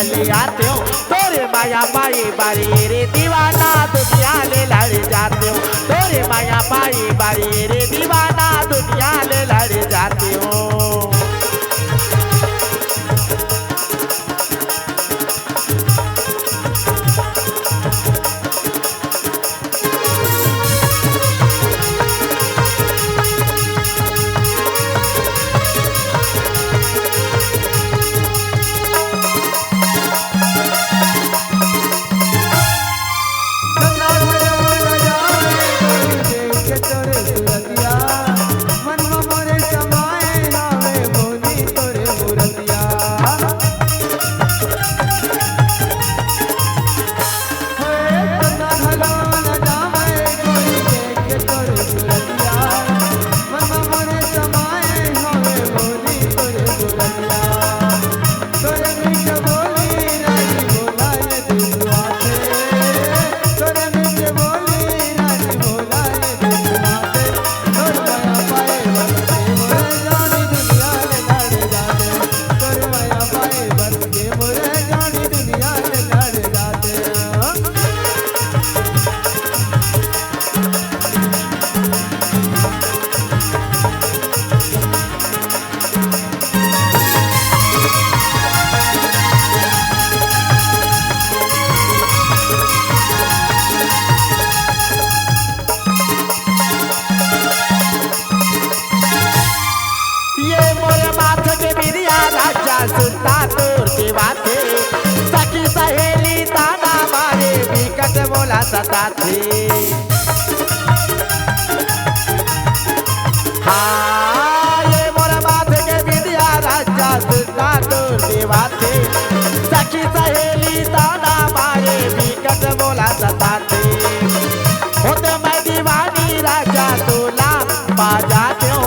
ले आते हो, तोरे माया पाई बारी रे दीवाना दुनिया ले लड़ जाते हो, तोरे माया पाई बारी रे दीवाना दुनिया ले लड़ जाते हो। सुनता तोर के बाते सखी सहेली ताना मारे बिकट बोला सताते। हाँ ये मोर बात के विद्या राजा सुनता तोर के बाते सखी सहेली ताना मारे बिकट बोला सताते। होते मैं दीवानी राजा तोला पा जाते हो,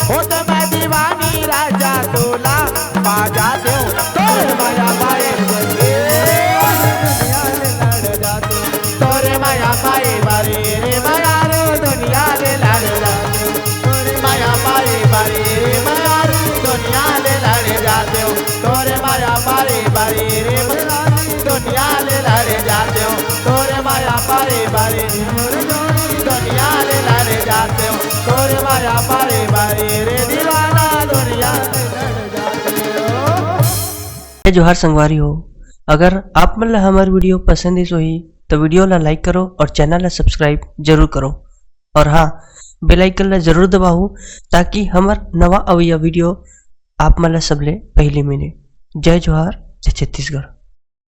होते मैं दीवानी राजा तोला पा जाते हो, तोरे माया पाए तोरे माया पाए बारी रे माया रो दुनिया ले लड़ जाते हो, तोरे माया पाए बारी रे माया रो दुनिया ले लड़ जाते हो, तोरे माया पाए बारी रे दुनिया ले लड़ जाते हो, तोरे माया पाए बारी दुनिया ले लड़ जाते हो, तोरे माया पाए बारी रे दीवाना दुनिया जोहार संगवारी हो। अगर आप मन ला हमार वीडियो पसंद ही तो वीडियो ला लाइक करो और चैनल ला सब्सक्राइब जरूर करो, और हाँ बेल आइकन ला जरूर दबाओ ताकि हमार नवा अवैया वीडियो आप मन ला सबले पहले मिले। जय जोहार, जय छत्तीसगढ़।